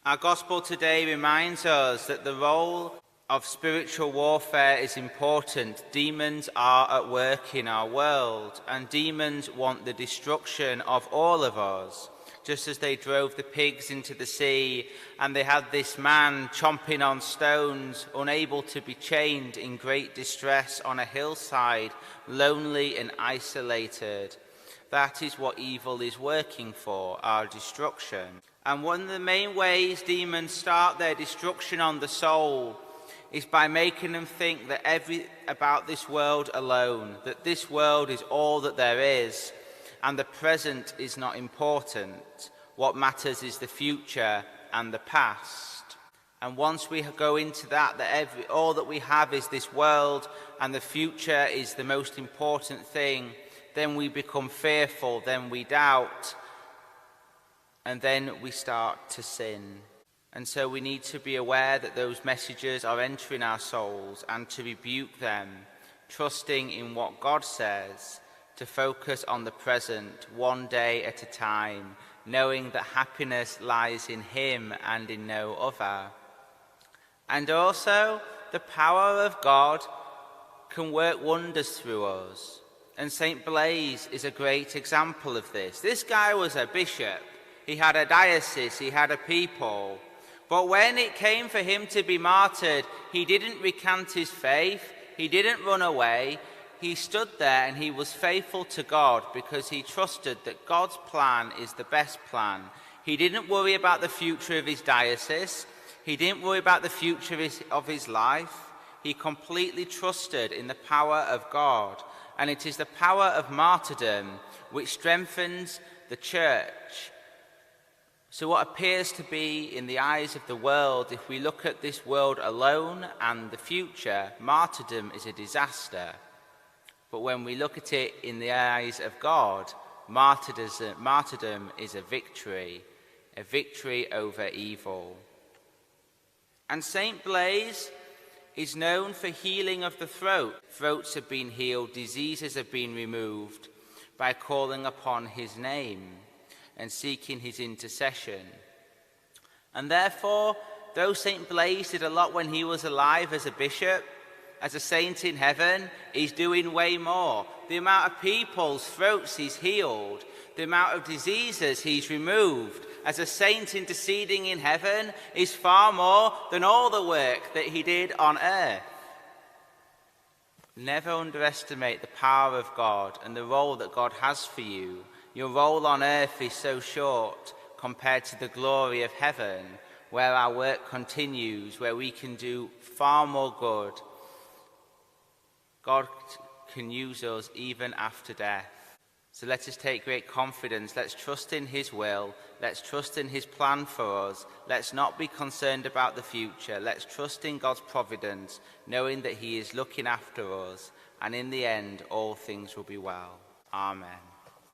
Our gospel today reminds us that the role of spiritual warfare is important. Demons are at work in our world, and demons want the destruction of all of us. Just as they drove the pigs into the sea, and they had this man chomping on stones, unable to be chained, in great distress on a hillside, lonely and isolated. That is what evil is working for, our destruction. And one of the main ways demons start their destruction on the soul is by making them think that about this world alone, that this world is all that there is, and the present is not important. What matters is the future and the past. And once we go into that all that we have is this world, and the future is the most important thing, then we become fearful, then we doubt, and then we start to sin. And so we need to be aware that those messages are entering our souls and to rebuke them, trusting in what God says, to focus on the present, one day at a time, knowing that happiness lies in Him and in no other. And also, the power of God can work wonders through us. And St Blaise is a great example of this. This guy was a bishop. He had a diocese, he had a people. But when it came for him to be martyred, he didn't recant his faith, he didn't run away. He stood there and he was faithful to God because he trusted that God's plan is the best plan. He didn't worry about the future of his diocese. He didn't worry about the future of his life. He completely trusted in the power of God. And it is the power of martyrdom which strengthens the church. So what appears to be, in the eyes of the world, if we look at this world alone and the future, martyrdom is a disaster. But when we look at it in the eyes of God, martyrdom is a victory over evil. And St Blaise is known for healing of the throat. Throats have been healed, diseases have been removed by calling upon his name and seeking his intercession. And therefore, though St Blaise did a lot when he was alive as a bishop, as a saint in heaven, he's doing way more. The amount of people's throats he's healed, the amount of diseases he's removed as a saint interceding in heaven is far more than all the work that he did on earth. Never underestimate the power of God and the role that God has for you. Your role on earth is so short compared to the glory of heaven, where our work continues, where we can do far more good. God can use us even after death. So let us take great confidence. Let's trust in his will. Let's trust in his plan for us. Let's not be concerned about the future. Let's trust in God's providence, knowing that he is looking after us. And in the end, all things will be well. Amen.